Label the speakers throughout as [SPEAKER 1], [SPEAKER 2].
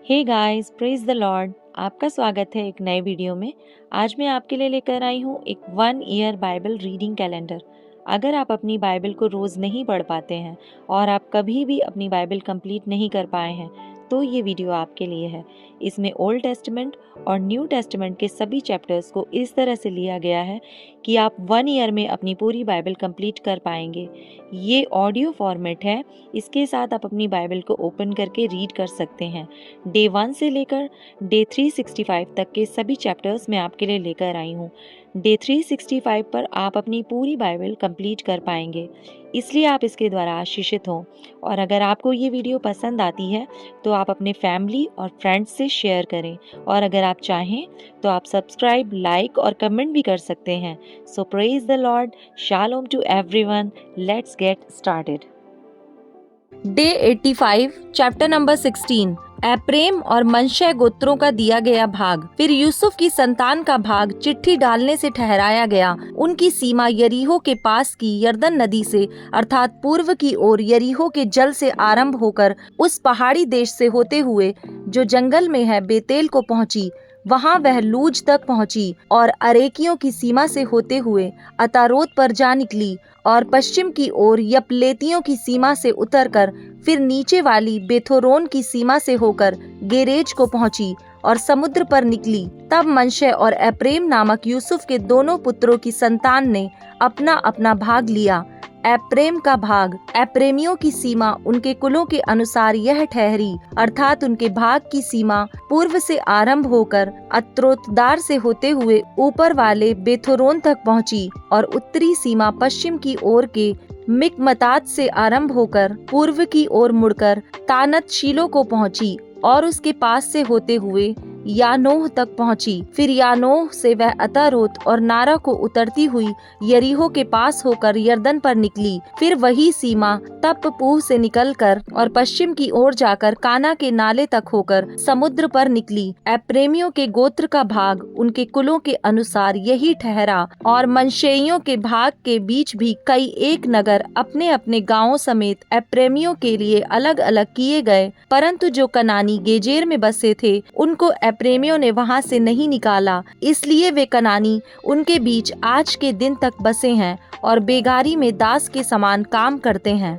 [SPEAKER 1] Hey guys, praise the lord. आपका स्वागत है एक नए वीडियो में। आज मैं आपके लिए लेकर आई हूँ एक 1 ईयर बाइबल रीडिंग कैलेंडर। अगर आप अपनी बाइबल को रोज़ नहीं पढ़ पाते हैं और आप कभी भी अपनी बाइबल कंप्लीट नहीं कर पाए हैं तो ये वीडियो आपके लिए है। इसमें ओल्ड टेस्टामेंट और न्यू टेस्टामेंट के सभी चैप्टर्स को इस तरह से लिया गया है कि आप 1 ईयर में अपनी पूरी बाइबल कंप्लीट कर पाएंगे। ये ऑडियो फॉर्मेट है, इसके साथ आप अपनी बाइबल को ओपन करके रीड कर सकते हैं। डे 1 से लेकर डे 365 तक के सभी चैप्टर्स मैं आपके लिए लेकर आई हूँ। डे 365 पर आप अपनी पूरी बाइबल कंप्लीट कर पाएंगे, इसलिए आप इसके द्वारा आशीषित हों। और अगर आपको ये वीडियो पसंद आती है तो आप अपने फैमिली और फ्रेंड्स से शेयर करें, और अगर आप चाहें तो आप सब्सक्राइब, लाइक और कमेंट भी कर सकते हैं। So praise the Lord, shalom to everyone. Let's get started.
[SPEAKER 2] Day 85 chapter number 16 Ephraim और मनश्शे गोत्रों का दिया गया भाग। फिर यूसुफ की संतान का भाग चिट्ठी डालने से ठहराया गया। उनकी सीमा यरीहो के पास की यरदन नदी से अर्थात पूर्व की ओर यरीहो के जल से आरंभ होकर उस पहाड़ी देश से होते हुए जो जंगल में है बेतेल को पहुंची। वहां वह लूज तक पहुंची और अरेकियों की सीमा से होते हुए अतारोत पर जा निकली और पश्चिम की ओर यपलेतियों की सीमा से उतरकर फिर नीचे वाली बेथोरोन की सीमा से होकर गेरेज को पहुंची और समुद्र पर निकली। तब मनश्शे और एप्रेम नामक यूसुफ के दोनों पुत्रों की संतान ने अपना अपना भाग लिया। एप्रेम का भाग, एप्रेमियों की सीमा उनके कुलों के अनुसार यह ठहरी, अर्थात उनके भाग की सीमा पूर्व से आरंभ होकर अत्रोतदार से होते हुए ऊपर वाले बेथोरोन तक पहुंची और उत्तरी सीमा पश्चिम की ओर के मिकमतात से आरंभ होकर पूर्व की ओर मुड़कर तानत शीलो को पहुंची और उसके पास से होते हुए यानोह तक पहुंची। फिर यानोह से वह अतारोत और नारा को उतरती हुई यरीहो के पास होकर यरदन पर निकली। फिर वही सीमा तप्पूह से निकलकर और पश्चिम की ओर जाकर काना के नाले तक होकर समुद्र पर निकली। एप्रेमियों के गोत्र का भाग उनके कुलों के अनुसार यही ठहरा और मनश्शेइयों के भाग के बीच भी कई एक नगर अपने अपने गांवों समेत एप्रेमियों के लिए अलग अलग किए गए, परंतु जो कनानी गेजेर में बसे थे उनको एप्रेमियों ने वहां से नहीं निकाला, इसलिए वे कनानी उनके बीच आज के दिन तक बसे हैं और बेगारी में दास के समान काम करते हैं।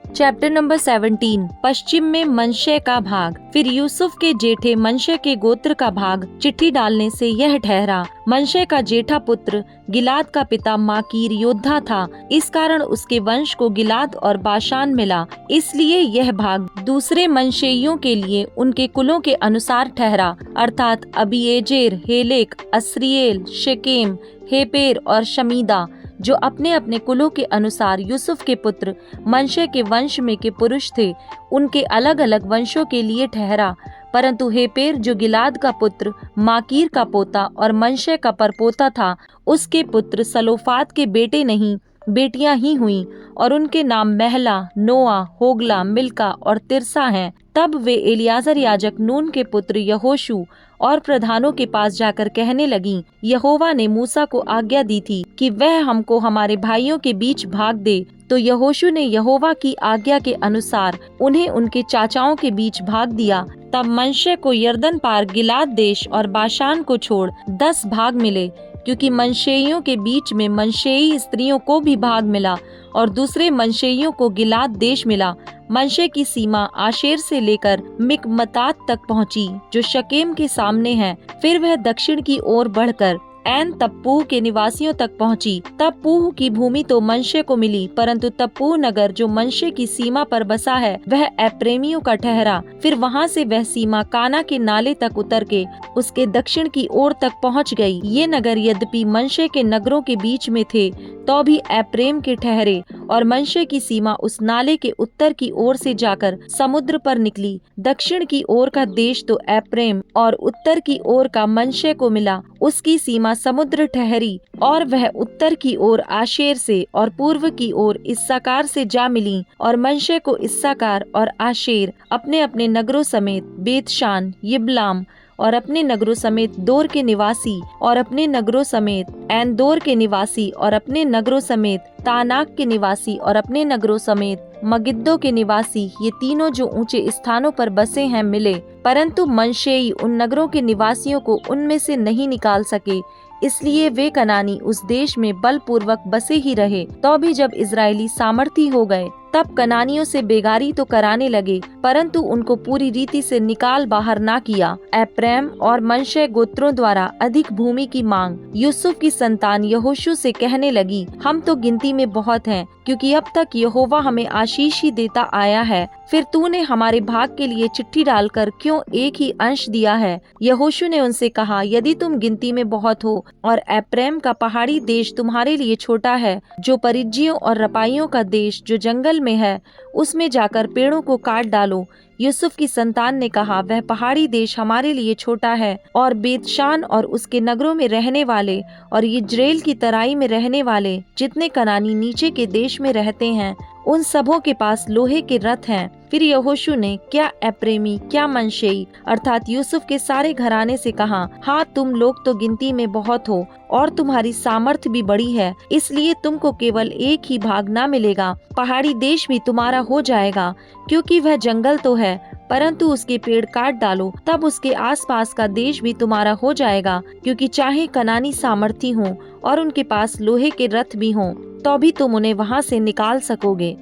[SPEAKER 2] चैप्टर नंबर 17 पश्चिम में मनश्शे का भाग। फिर यूसुफ के जेठे मनश्शे के गोत्र का भाग चिट्ठी डालने से यह ठहरा। मनश्शे का जेठा पुत्र गिलाद का पिता माकीर योद्धा था, इस कारण उसके वंश को गिलाद और बाशान मिला। इसलिए यह भाग दूसरे मनश्शेइयों के लिए उनके कुलों के अनुसार ठहरा, अर्थात अबीएजेर, हेलेक, अस्रीएल, शेकेम, हेपेर और शमीदा, जो अपने अपने कुलों के अनुसार यूसुफ के पुत्र मनश्शे के वंश में के पुरुष थे, उनके अलग अलग वंशों के लिए ठहरा। परंतु हेपेर जो गिलाद का पुत्र माकीर का पोता और मनश्शे का परपोता था, उसके पुत्र सलोफाद के बेटे नहीं बेटियां ही हुईं, और उनके नाम महला, नोआ, होगला, मिल्का और तिरसा हैं। तब वे एलियाजर याजक नून के पुत्र यहोशू और प्रधानों के पास जाकर कहने लगीं, यहोवा ने मूसा को आज्ञा दी थी कि वह हमको हमारे भाइयों के बीच भाग दे। तो यहोशू ने यहोवा की आज्ञा के अनुसार उन्हें उनके चाचाओं के बीच भाग दिया। तब मनश्शे को यरदन पार गिलाद देश और बाशान को छोड़ 10 भाग मिले, क्योंकि मनश्शेइयों के बीच में मनश्शेई स्त्रियों को भी भाग मिला और दूसरे मनश्शेइयों को गिलाद देश मिला। मनश्शे की सीमा आशेर से लेकर मिकमतात तक पहुंची, जो शकेम के सामने है। फिर वह दक्षिण की ओर बढ़कर एन तप्पूह के निवासियों तक पहुंची। तप्पूह की भूमि तो मनश्शे को मिली, परंतु तप्पूह नगर जो मनश्शे की सीमा पर बसा है वह एप्रेमियों का ठहरा। फिर वहां से वह सीमा काना के नाले तक उतर के उसके दक्षिण की ओर तक पहुंच गई। ये नगर यद्यपि मनश्शे के नगरों के बीच में थे तो भी एप्रेम के ठहरे, और मनश्शे की सीमा उस नाले के उत्तर की ओर से जाकर समुद्र पर निकली। दक्षिण की ओर का देश तो एप्रेम और उत्तर की ओर का मनश्शे को मिला। उसकी सीमा समुद्र ठहरी और वह उत्तर की ओर आशेर से और पूर्व की ओर इस्साकार से जा मिली। और मनश्शे को इस्साकार और आशेर अपने अपने नगरों समेत बेतशान, यिबलाम और अपने नगरों समेत दोर के निवासी और अपने नगरों समेत एनदोर के निवासी और अपने नगरों समेत तानाक के निवासी और अपने नगरों समेत मगिद्दो के निवासी, ये तीनों जो ऊंचे स्थानों पर बसे हैं मिले, परंतु मनशेई उन नगरों के निवासियों को उनमें से नहीं निकाल सके। इसलिए वे कनानी उस देश में बलपूर्वक बसे ही रहे। तो भी जब इजरायली सामर्थी हो गए तब कनानियों से बेगारी तो कराने लगे, परंतु उनको पूरी रीति से निकाल बाहर ना किया। एप्रैम और मनशे गोत्रों द्वारा अधिक भूमि की मांग यूसुफ की संतान यहोशू से कहने लगी, हम तो गिनती में बहुत हैं, क्योंकि अब तक यहोवा हमें आशीष ही देता आया है। फिर तूने हमारे भाग के लिए चिट्ठी डालकर क्यों एक ही अंश दिया है? यहोशू ने उनसे कहा, यदि तुम गिनती में बहुत हो और एप्रैम का पहाड़ी देश तुम्हारे लिए छोटा है, जो परिज्जियों और रपाइयों का देश जो जंगल में है, उसमें जाकर पेड़ों को काट डालो। यूसुफ की संतान ने कहा, वह पहाड़ी देश हमारे लिए छोटा है और बेतशान और उसके नगरों में रहने वाले और यिज्रेल की तराई में रहने वाले जितने कनानी नीचे के देश में रहते हैं, उन सबों के पास लोहे के रथ हैं। फिर यहोशू ने क्या एप्रेमी क्या मनशेई अर्थात यूसुफ के सारे घराने से कहा, हाँ तुम लोग तो गिनती में बहुत हो और तुम्हारी सामर्थ भी बड़ी है, इसलिए तुमको केवल एक ही भाग ना मिलेगा। पहाड़ी देश भी तुम्हारा हो जाएगा, क्योंकि वह जंगल तो है, परंतु उसके पेड़ काट डालो, तब उसके आसपास का देश भी तुम्हारा हो जाएगा, क्योंकि चाहे कनानी सामर्थी हों और उनके पास लोहे के रथ भी हों, तो भी तुम उन्हें वहां से निकाल सकोगे।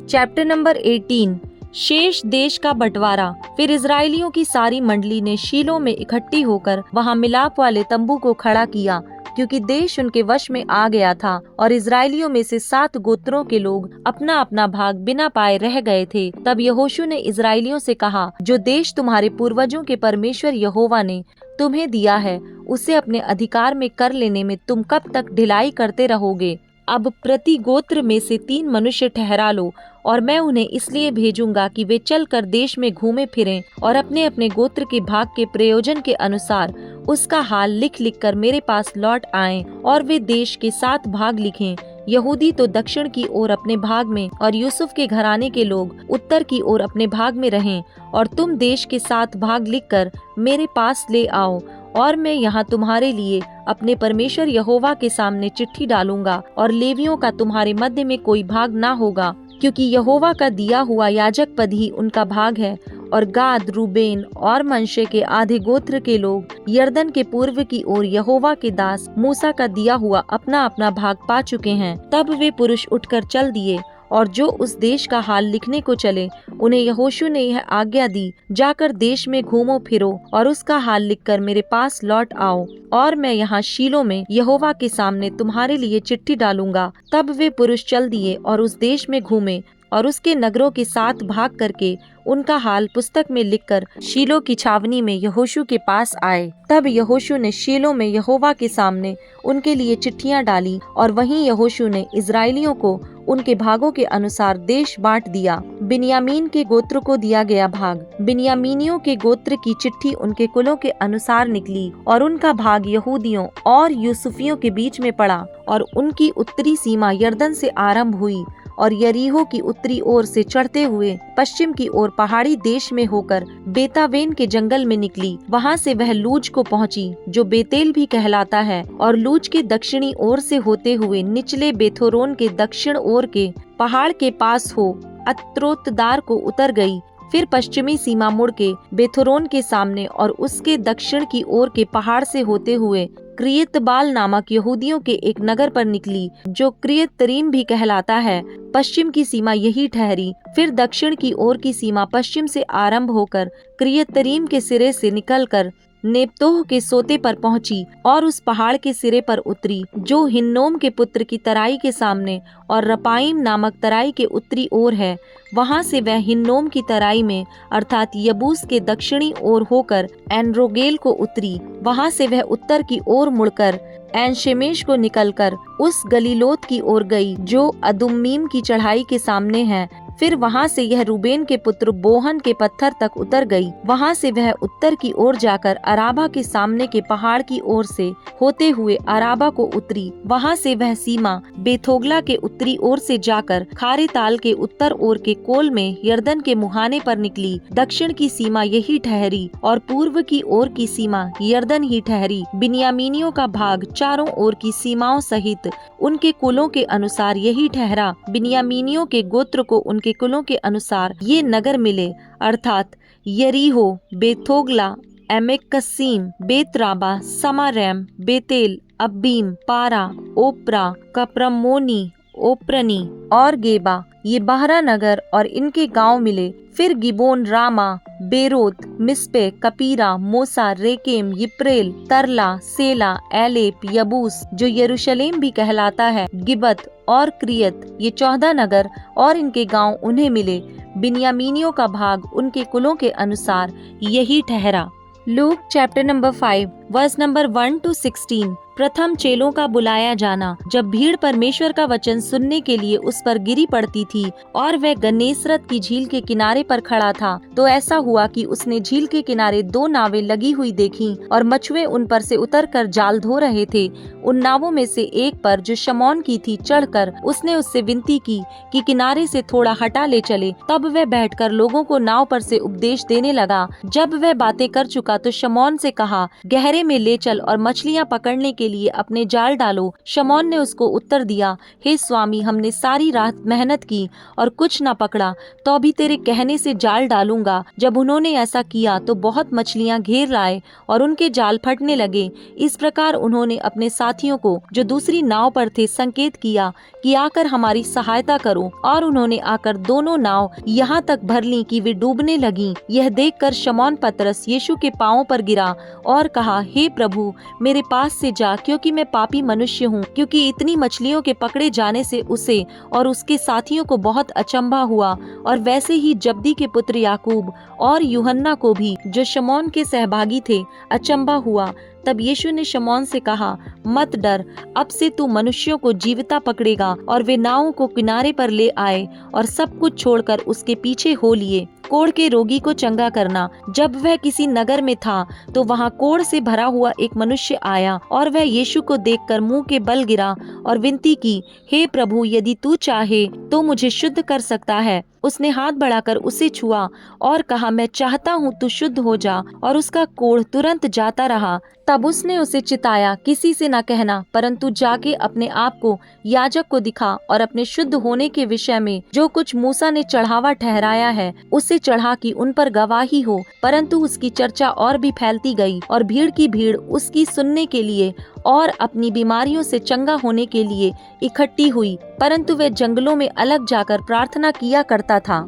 [SPEAKER 2] चैप्टर नंबर 18, शेष देश का बंटवारा। फिर इजराइलियों की सारी मंडली ने शीलो में इकट्ठी होकर वहां मिलाप वाले तंबू को खड़ा किया, क्योंकि देश उनके वश में आ गया था और इजराइलियों में से 7 गोत्रों के लोग अपना अपना भाग बिना पाए रह गए थे। तब यहोशू ने इजराइलियों से कहा, जो देश तुम्हारे पूर्वजों के परमेश्वर यहोवा ने तुम्हें दिया है, उसे अपने अधिकार में कर लेने में तुम कब तक ढिलाई करते रहोगे? अब प्रति गोत्र में से 3 मनुष्य ठहरा लो, और मैं उन्हें इसलिए भेजूंगा कि वे चलकर देश में घूमे फिरें और अपने अपने गोत्र के भाग के प्रयोजन के अनुसार उसका हाल लिख लिख कर मेरे पास लौट आएं, और वे देश के 7 भाग लिखें। यहूदी तो दक्षिण की ओर अपने भाग में और यूसुफ के घराने के लोग उत्तर की ओर अपने भाग में रहें, और तुम देश के 7 भाग लिखकर मेरे पास ले आओ, और मैं यहाँ तुम्हारे लिए अपने परमेश्वर यहोवा के सामने चिट्ठी डालूंगा, और लेवियों का तुम्हारे मध्य में कोई भाग ना होगा, क्योंकि यहोवा का दिया हुआ याजक पद ही उनका भाग है। और गाद, रूबेन और मनशे के आधे गोत्र के लोग यरदन के पूर्व की ओर यहोवा के दास मूसा का दिया हुआ अपना अपना भाग पा चुके हैं। तब वे पुरुष उठकर चल दिए, और जो उस देश का हाल लिखने को चले, उन्हें यहोशू ने यह आज्ञा दी, जाकर देश में घूमो फिरो और उसका हाल लिखकर मेरे पास लौट आओ, और मैं यहाँ शीलो में यहोवा के सामने तुम्हारे लिए चिट्ठी डालूंगा। तब वे पुरुष चल दिए और उस देश में घूमे, और उसके नगरों के 7 भाग करके उनका हाल पुस्तक में लिखकर शीलो की छावनी में यहोशू के पास आए। तब यहोशू ने शीलो में यहोवा के सामने उनके लिए चिट्ठियां डाली, और वहीं यहोशू ने इजराइलियों को उनके भागों के अनुसार देश बांट दिया। बिन्यामीन के गोत्र को दिया गया भाग। बिन्यामीनियों के गोत्र की चिट्ठी उनके कुलों के अनुसार निकली, और उनका भाग यहूदियों और यूसुफियों के बीच में पड़ा, और उनकी उत्तरी सीमा यरदन से आरंभ हुई और यरीहो की उत्तरी ओर से चढ़ते हुए पश्चिम की ओर पहाड़ी देश में होकर बेतावेन के जंगल में निकली। वहां से वह लूज को पहुंची, जो बेतेल भी कहलाता है, और लूज के दक्षिणी ओर से होते हुए निचले बेथोरोन के दक्षिण ओर के पहाड़ के पास हो अत्रोतदार को उतर गई। फिर पश्चिमी सीमा मुड़ के बेथोरोन के सामने और उसके दक्षिण की ओर के पहाड़ से होते हुए क्रियतबाल नामक यहूदियों के एक नगर पर निकली, जो क्रियतरीम भी कहलाता है। पश्चिम की सीमा यही ठहरी। फिर दक्षिण की ओर की सीमा पश्चिम से आरंभ होकर क्रियतरीम के सिरे से निकलकर नेप्तोह के सोते पर पहुंची, और उस पहाड़ के सिरे पर उतरी, जो हिन्नोम के पुत्र की तराई के सामने और रपाइम नामक तराई के उत्तरी ओर है। वहां से वह हिन्नोम की तराई में अर्थात यबूस के दक्षिणी ओर होकर एनरोगेल को उतरी। वहां से वह उत्तर की ओर मुड़कर एनशेमेश को निकलकर उस गलीलोत की ओर गई, जो अदुम्मीम की चढ़ाई के सामने है। फिर वहाँ से यह रूबेन के पुत्र बोहन के पत्थर तक उतर गई। वहाँ से वह उत्तर की ओर जाकर अराबा के सामने के पहाड़ की ओर से होते हुए अराबा को उतरी। वहाँ से वह सीमा बेथोगला के उत्तरी ओर से जाकर खारे ताल के उत्तर ओर के कोल में यर्दन के मुहाने पर निकली। दक्षिण की सीमा यही ठहरी और पूर्व की ओर की सीमा यर्दन ही ठहरी। बिन्यामीनियों का भाग चारों ओर की सीमाओं सहित उनके कुलों के अनुसार यही ठहरा। बिन्यामीनियों के गोत्र को उनके कुलों के अनुसार ये नगर मिले, अर्थात यरीहो, बेथोगला, एमेकसीम, बेतराबा, समारैम, बेतेल, अब्बीम, पारा, ओप्रा, कप्रमोनी, ओप्रनी और गेबा, ये 12 नगर और इनके गांव मिले। फिर गिबोन, रामा, बेरोत, मिस्पे, कपीरा, मोसा, रेकेम, यिप्रेल, तरला, सेला, एलेप, यबूस जो यरूशलेम भी कहलाता है, गिबत और क्रियत, ये 14 नगर और इनके गांव उन्हें मिले। बिन्यामीनियों का भाग उनके कुलों के अनुसार यही ठहरा। Luke chapter number 5 verse number 1 to 16। प्रथम चेलों का बुलाया जाना। जब भीड़ परमेश्वर का वचन सुनने के लिए उस पर गिरी पड़ती थी और वह गन्नेसरत की झील के किनारे पर खड़ा था, तो ऐसा हुआ कि उसने झील के किनारे 2 नावें लगी हुई देखीं और मछुए उन पर से उतरकर जाल धो रहे थे। उन नावों में से एक पर, जो शमौन की थी, चढ़कर उसने उससे विनती की कि किनारे से थोड़ा हटा ले चले। तब वह बैठकर लोगों को नाव पर से उपदेश देने लगा। जब वह बातें कर चुका तो शमौन से कहा, गहरे में ले चल और मछलियां पकड़ने के लिए अपने जाल डालो। शमौन ने उसको उत्तर दिया, हे स्वामी, हमने सारी रात मेहनत की और कुछ न पकड़ा, तो भी तेरे कहने से जाल डालूंगा। जब उन्होंने ऐसा किया तो बहुत मछलियां घेर लाए और उनके जाल फटने लगे। इस प्रकार उन्होंने अपने साथियों को, जो दूसरी नाव पर थे, संकेत किया कि आकर हमारी सहायता करो, और उन्होंने आकर दोनों नाव यहाँ तक भर ली कि वे डूबने लगीं। यह देखकर शमौन पतरस यीशु के पांवों पर गिरा और कहा, हे प्रभु, मेरे पास से जा, क्योंकि मैं पापी मनुष्य हूँ। क्योंकि इतनी मछलियों के पकड़े जाने से उसे और उसके साथियों को बहुत अचंभा हुआ, और वैसे ही जब्दी के पुत्र याकूब और यूहन्ना को भी, जो शमौन के सहभागी थे, अचंभा हुआ। तब यीशु ने शमौन से कहा, मत डर, अब से तू मनुष्यों को जीविता पकड़ेगा। और वे नावों को किनारे पर ले आए और सब कुछ छोड़कर उसके पीछे हो लिए। कोढ़ के रोगी को चंगा करना। जब वह किसी नगर में था तो वहाँ कोढ़ से भरा हुआ एक मनुष्य आया, और वह यीशु को देखकर मुंह के बल गिरा और विनती की, हे प्रभु, यदि तू चाहे तो मुझे शुद्ध कर सकता है। उसने हाथ बढ़ाकर उसे छुआ और कहा, मैं चाहता हूँ, तू शुद्ध हो जा। और उसका कोढ़ तुरंत जाता रहा। तब उसने उसे चिताया, किसी से न कहना, परंतु जाके अपने आप को याजक को दिखा और अपने शुद्ध होने के विषय में जो कुछ मूसा ने चढ़ावा ठहराया है उसे चढ़ा कि उन पर गवाही हो। परंतु उसकी चर्चा और भी फैलती गई और भीड़ की भीड़ उसकी सुनने के लिए और अपनी बीमारियों से चंगा होने के लिए इकट्ठी हुई। परंतु वह जंगलों में अलग जाकर प्रार्थना किया करता था।